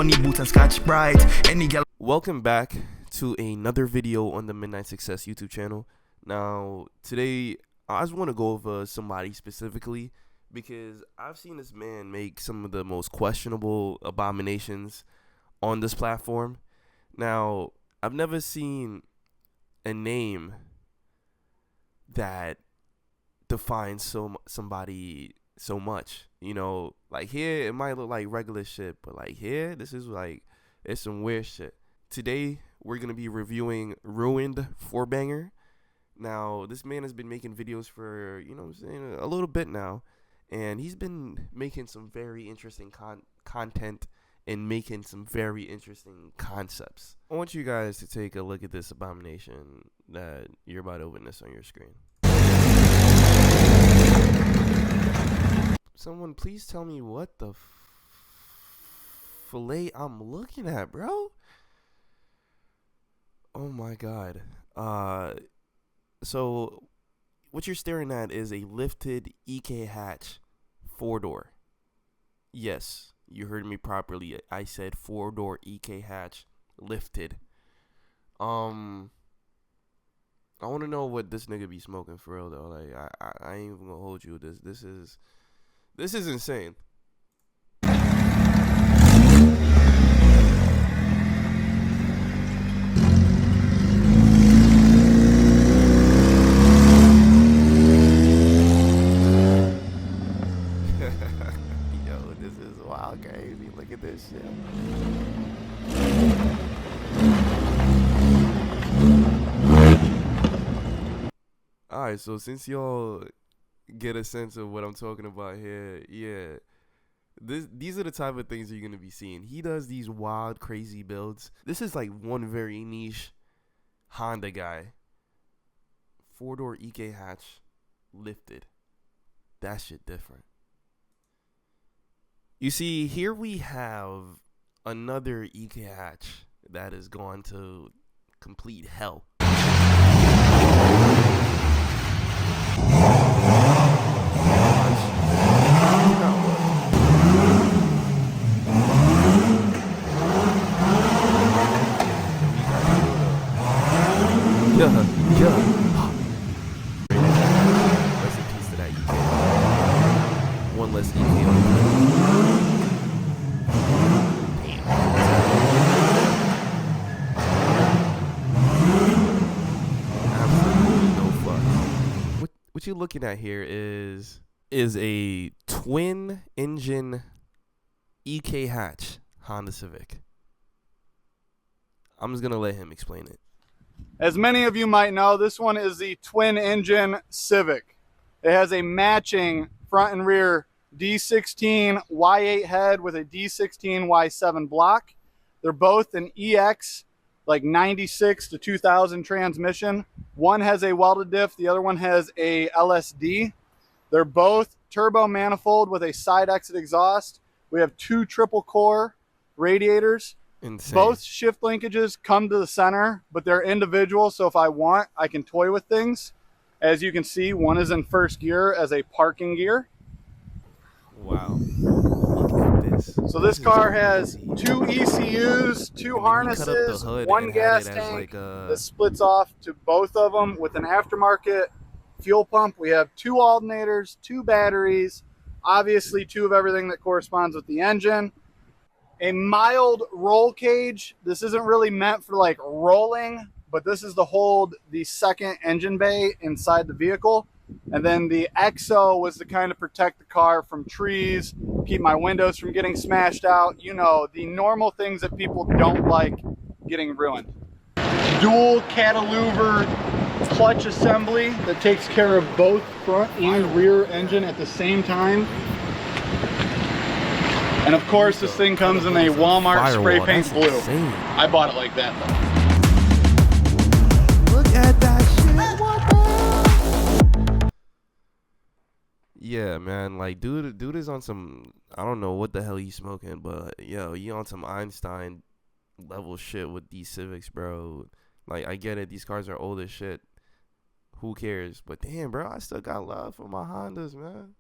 money boots and Scotch Brite. Any girl. Welcome back to another video on the Midnight Success YouTube channel. Now, today I just want to go over somebody specifically because I've seen this man make some of the most questionable abominations on this platform. Now, I've never seen a name that defines somebody so much. You know, like here it might look like regular shit, but like here, this is like, it's some weird shit. Today, we're going to be reviewing Ruined 4Banger. Now, this man has been making videos for, you know what I'm saying, a little bit now. And he's been making some very interesting content and making some very interesting concepts. I want you guys to take a look at this abomination that you're about to witness on your screen. Someone please tell me what the fillet I'm looking at, bro. Oh my god. So what you're staring at is a lifted EK hatch 4-door. Yes, you heard me properly. I said 4-door EK hatch lifted. I want to know what this nigga be smoking for real though. Like I ain't even gonna hold you. This is insane. Yo, this is wild crazy. Look at this shit. Alright, so since y'all get a sense of what I'm talking about here, yeah, these are the type of things you're gonna be seeing. He does these wild, crazy builds. This is like one very niche Honda guy. 4-door EK hatch lifted. That shit different. You see, here we have another EK hatch that has gone to complete hell. Yeah. Rest in peace to that EK. One less EK on the absolutely no fuck. What you're looking at here is a twin engine EK hatch Honda Civic. I'm just gonna let him explain it. As many of you might know, this one is the twin engine Civic. It has a matching front and rear D16 Y8 head with a D16 Y7 block. They're both an EX, like 96 to 2000 transmission. One has a welded diff, the other one has a LSD. They're both turbo manifold with a side exit exhaust. We have two triple core radiators. Insane. Both shift linkages come to the center, but they're individual, so if I want, I can toy with things. As you can see, one is in first gear as a parking gear. Wow. Look at this. So this car has two ECUs, two harnesses, one gas tank that splits off to both of them with an aftermarket fuel pump. We have two alternators, two batteries, obviously two of everything that corresponds with the engine. A mild roll cage. This isn't really meant for like rolling, but this is to hold the second engine bay inside the vehicle. And then the EXO was to kind of protect the car from trees, keep my windows from getting smashed out. You know, the normal things that people don't like getting ruined. Dual cantilever clutch assembly that takes care of both front and rear engine at the same time. And of course, this thing comes in a Walmart spray paint blue. Insane. I bought it like that though. Look at that shit. What the? Yeah, man. Like, dude is on some. I don't know what the hell he's smoking, but yo, he on some Einstein level shit with these Civics, bro. Like, I get it. These cars are old as shit. Who cares? But damn, bro, I still got love for my Hondas, man.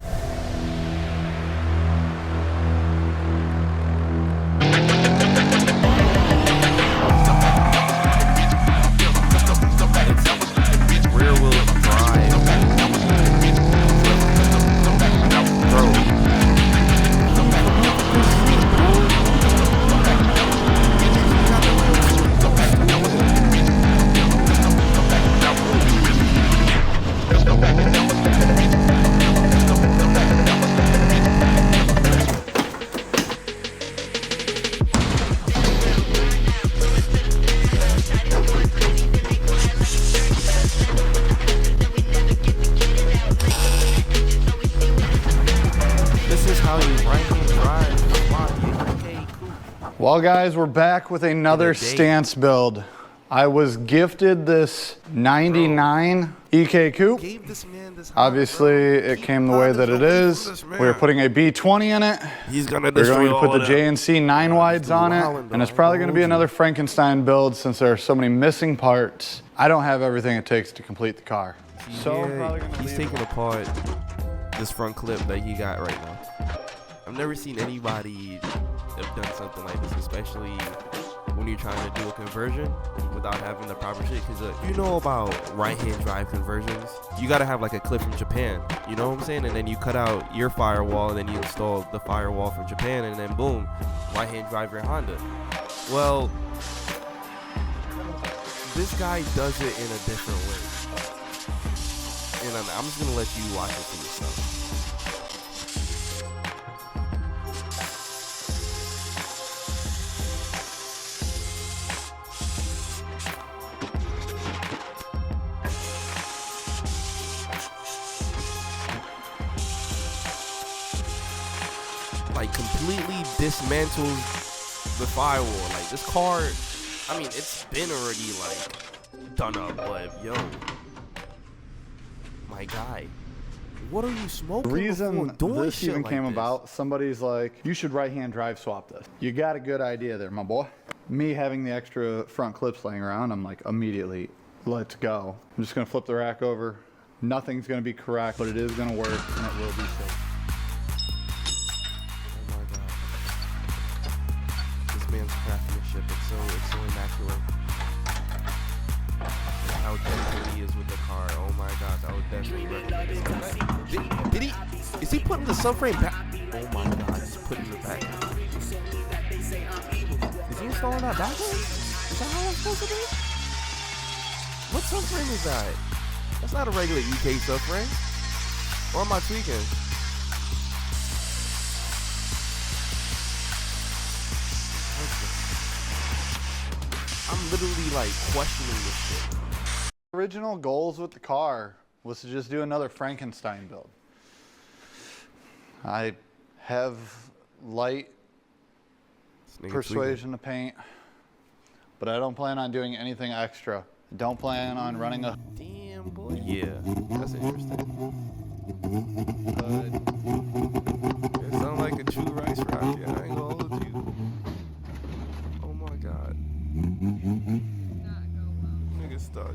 Well guys, we're back with another stance build. I was gifted this 99 EK coupe. Obviously, it came the way that it is. We were putting a B20 in it. He's gonna We're going to put the JNC 9 wides on it. And it's probably going to be another Frankenstein build since there are so many missing parts. I don't have everything it takes to complete the car. So I'm probably going to he's taking apart this front clip that he got right now. I've never seen anybody have done something like this, especially when you're trying to do a conversion without having the proper shit. Because you know about right-hand drive conversions, you gotta have like a clip from Japan, you know what I'm saying? And then you cut out your firewall and then you install the firewall from Japan, and then boom, right-hand drive your Honda. Well, this guy does it in a different way, and I'm just gonna let you watch it for yourself. Like completely dismantles the firewall. Like this car, I mean, it's been already like done up, but yo, my guy, what are you smoking? The reason this even came like about, somebody's like, you should right-hand drive swap this. You got a good idea there, my boy. Me having the extra front clips laying around, I'm like, immediately, let's go. I'm just gonna flip the rack over. Nothing's gonna be correct, but it is gonna work and it will be safe. Man's craftsmanship, it's so immaculate. How dedicated he is with the car. Oh my gosh, I would definitely recommend this. Did he? Is he putting the subframe back? Oh my god, he's putting it back. Is he installing that backwards? Is that how it's supposed to be? What subframe is that? That's not a regular EK subframe. Or am I tweaking? I'm literally like questioning this shit. Original goals with the car was to just do another Frankenstein build. I have light persuasion to paint, but I don't plan on doing anything extra. Don't plan on running a... Damn, boy. Yeah, that's interesting. It sounds like a true rice rock. Yeah, I ain't gonna hold you. Oh my god. Nigga stuck.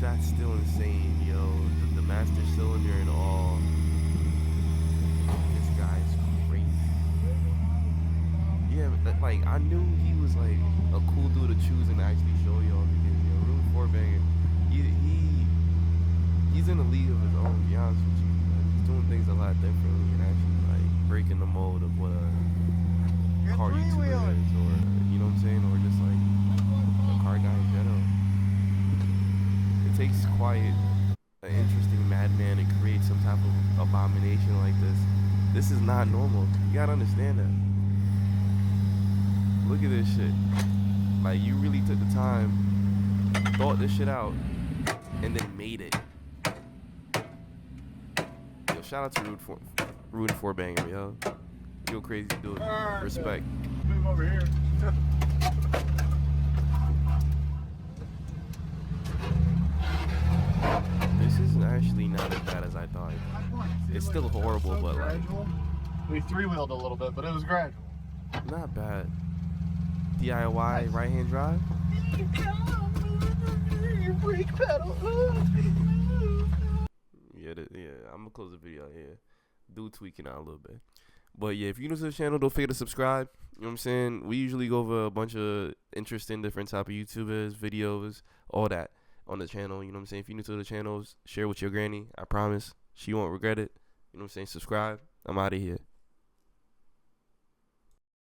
That's still insane, yo. The master cylinder and all. This guy's crazy. Yeah, but like I knew he was like a cool dude to choose and actually show y'all, because you know, Room 4 banger. He's in a league of his own, to be honest with you. He's doing things a lot differently and actually like breaking the mold of what a car YouTuber is, or you know what I'm saying, or just like a car guy in general. It takes quite an interesting madman to create some type of abomination like this. This is not normal. You gotta understand that. Look at this shit. Like you really took the time, thought this shit out, and then made it. Yo, shout out to Room 4 banger, yo. You go crazy to do it. Respect. Move over here. This is actually not as bad as I thought. It's still horrible, but like... We three-wheeled a little bit, but it was gradual. Not bad. DIY right-hand drive? Your brake pedal. Yeah, I'm gonna close the video here. Do tweaking out a little bit. But yeah, if you're new to the channel, don't forget to subscribe. You know what I'm saying? We usually go over a bunch of interesting different type of YouTubers, videos, all that on the channel. You know what I'm saying? If you're new to the channel, share with your granny. I promise she won't regret it. You know what I'm saying? Subscribe. I'm out of here.